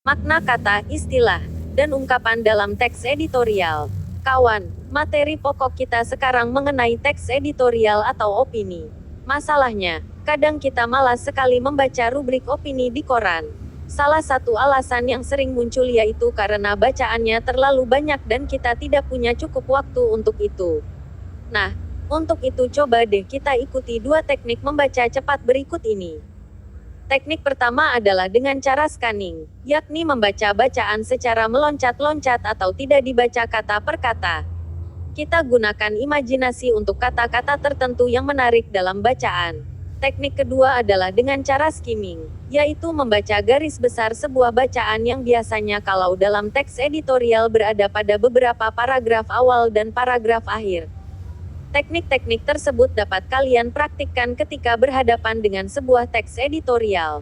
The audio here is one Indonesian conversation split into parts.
makna kata, istilah, dan ungkapan dalam teks editorial. Kawan, materi pokok kita sekarang mengenai teks editorial atau opini. Masalahnya, kadang kita malas sekali membaca rubrik opini di koran. Salah satu alasan yang sering muncul yaitu karena bacaannya terlalu banyak dan kita tidak punya cukup waktu untuk itu. Nah, untuk itu coba deh kita ikuti 2 teknik membaca cepat berikut ini. Teknik pertama adalah dengan cara scanning, yakni membaca bacaan secara meloncat-loncat atau tidak dibaca kata per kata. Kita gunakan imajinasi untuk kata-kata tertentu yang menarik dalam bacaan. Teknik kedua adalah dengan cara skimming, yaitu membaca garis besar sebuah bacaan yang biasanya kalau dalam teks editorial berada pada beberapa paragraf awal dan paragraf akhir. Teknik-teknik tersebut dapat kalian praktikkan ketika berhadapan dengan sebuah teks editorial.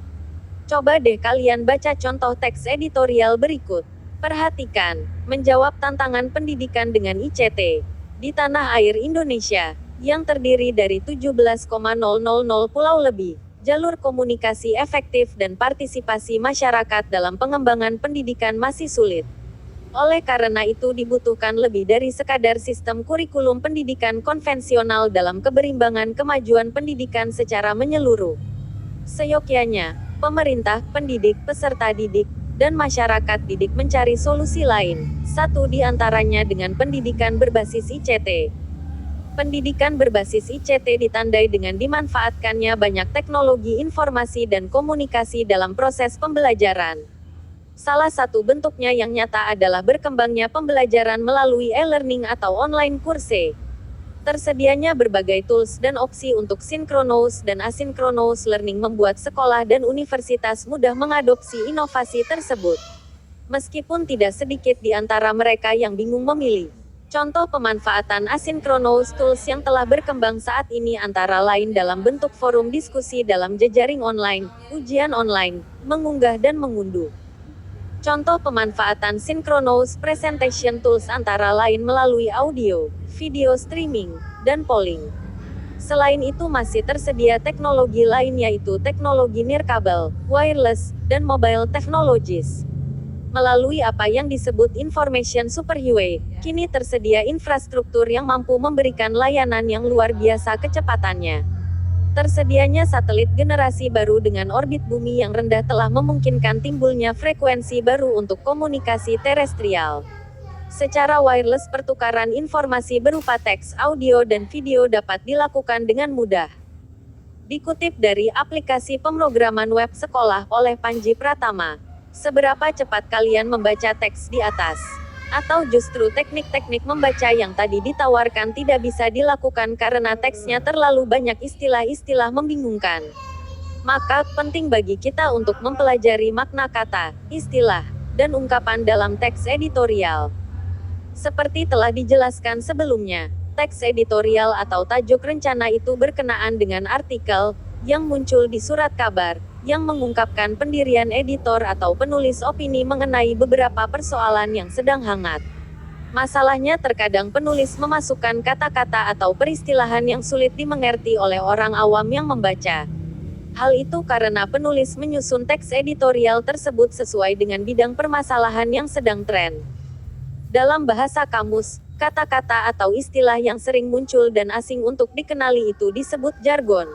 Coba deh kalian baca contoh teks editorial berikut. Perhatikan, menjawab tantangan pendidikan dengan ICT di tanah air Indonesia, yang terdiri dari 17,000 pulau lebih. Jalur komunikasi efektif dan partisipasi masyarakat dalam pengembangan pendidikan masih sulit. Oleh karena itu dibutuhkan lebih dari sekadar sistem kurikulum pendidikan konvensional dalam keberimbangan kemajuan pendidikan secara menyeluruh. Seyogyanya, pemerintah, pendidik, peserta didik, dan masyarakat didik mencari solusi lain. Satu di antaranya dengan pendidikan berbasis ICT. Pendidikan berbasis ICT ditandai dengan dimanfaatkannya banyak teknologi informasi dan komunikasi dalam proses pembelajaran. Salah satu bentuknya yang nyata adalah berkembangnya pembelajaran melalui e-learning atau online course. Tersedianya berbagai tools dan opsi untuk synchronous dan asynchronous learning membuat sekolah dan universitas mudah mengadopsi inovasi tersebut. Meskipun tidak sedikit di antara mereka yang bingung memilih. Contoh pemanfaatan asynchronous tools yang telah berkembang saat ini antara lain dalam bentuk forum diskusi dalam jejaring online, ujian online, mengunggah dan mengunduh. Contoh pemanfaatan synchronous presentation tools antara lain melalui audio, video streaming, dan polling. Selain itu masih tersedia teknologi lain yaitu teknologi nirkabel, wireless, dan mobile technologies. Melalui apa yang disebut information superhighway, kini tersedia infrastruktur yang mampu memberikan layanan yang luar biasa kecepatannya. Tersedianya satelit generasi baru dengan orbit bumi yang rendah telah memungkinkan timbulnya frekuensi baru untuk komunikasi terestrial. Secara wireless pertukaran informasi berupa teks, audio dan video dapat dilakukan dengan mudah. Dikutip dari aplikasi pemrograman web sekolah oleh Panji Pratama. Seberapa cepat kalian membaca teks di atas? Atau justru teknik-teknik membaca yang tadi ditawarkan tidak bisa dilakukan karena teksnya terlalu banyak istilah-istilah membingungkan. Maka, penting bagi kita untuk mempelajari makna kata, istilah, dan ungkapan dalam teks editorial. Seperti telah dijelaskan sebelumnya, teks editorial atau tajuk rencana itu berkenaan dengan artikel yang muncul di surat kabar, yang mengungkapkan pendirian editor atau penulis opini mengenai beberapa persoalan yang sedang hangat. Masalahnya terkadang penulis memasukkan kata-kata atau peristilahan yang sulit dimengerti oleh orang awam yang membaca. Hal itu karena penulis menyusun teks editorial tersebut sesuai dengan bidang permasalahan yang sedang tren. Dalam bahasa kamus, kata-kata atau istilah yang sering muncul dan asing untuk dikenali itu disebut jargon.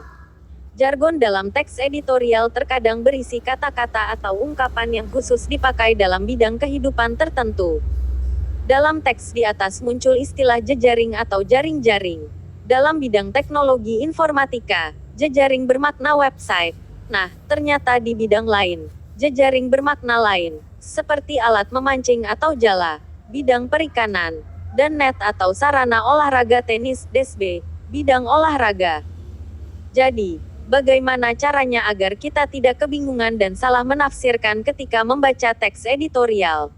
Jargon dalam teks editorial terkadang berisi kata-kata atau ungkapan yang khusus dipakai dalam bidang kehidupan tertentu. Dalam teks di atas muncul istilah jejaring atau jaring-jaring. Dalam bidang teknologi informatika, jejaring bermakna website. Nah, ternyata di bidang lain, jejaring bermakna lain, seperti alat memancing atau jala, bidang perikanan, dan net atau sarana olahraga tenis, DSB, bidang olahraga. Jadi, bagaimana caranya agar kita tidak kebingungan dan salah menafsirkan ketika membaca teks editorial?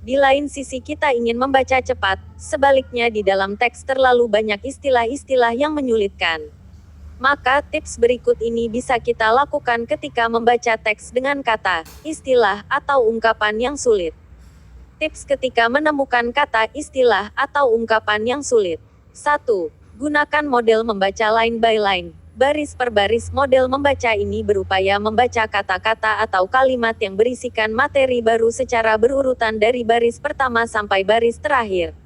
Di lain sisi kita ingin membaca cepat, sebaliknya di dalam teks terlalu banyak istilah-istilah yang menyulitkan. Maka, tips berikut ini bisa kita lakukan ketika membaca teks dengan kata, istilah, atau ungkapan yang sulit. Tips ketika menemukan kata, istilah, atau ungkapan yang sulit. 1. Gunakan model membaca line by line. Baris per baris model membaca ini berupaya membaca kata-kata atau kalimat yang berisikan materi baru secara berurutan dari baris pertama sampai baris terakhir.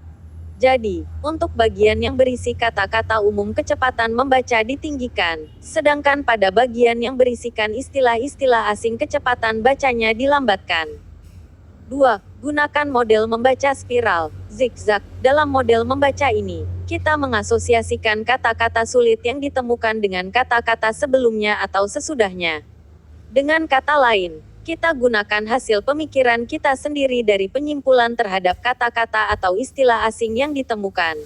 Jadi, untuk bagian yang berisi kata-kata umum kecepatan membaca ditinggikan, sedangkan pada bagian yang berisikan istilah-istilah asing kecepatan bacanya dilambatkan. 2. Gunakan model membaca spiral, zigzag. Dalam model membaca ini, kita mengasosiasikan kata-kata sulit yang ditemukan dengan kata-kata sebelumnya atau sesudahnya. Dengan kata lain, kita gunakan hasil pemikiran kita sendiri dari penyimpulan terhadap kata-kata atau istilah asing yang ditemukan.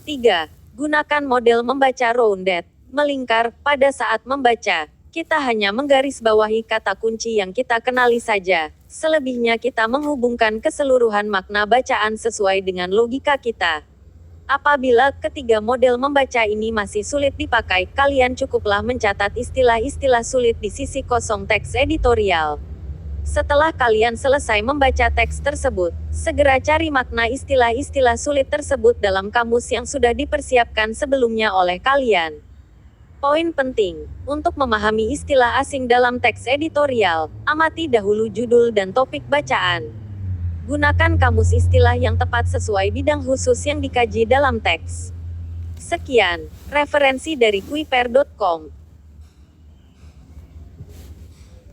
3. Gunakan model membaca rounded, melingkar. Pada saat membaca, kita hanya menggarisbawahi kata kunci yang kita kenali saja. Selebihnya kita menghubungkan keseluruhan makna bacaan sesuai dengan logika kita. Apabila ketiga model membaca ini masih sulit dipakai, kalian cukuplah mencatat istilah-istilah sulit di sisi kosong teks editorial. Setelah kalian selesai membaca teks tersebut, segera cari makna istilah-istilah sulit tersebut dalam kamus yang sudah dipersiapkan sebelumnya oleh kalian. Poin penting, untuk memahami istilah asing dalam teks editorial, amati dahulu judul dan topik bacaan. Gunakan kamus istilah yang tepat sesuai bidang khusus yang dikaji dalam teks. Sekian, referensi dari Kuiper.com.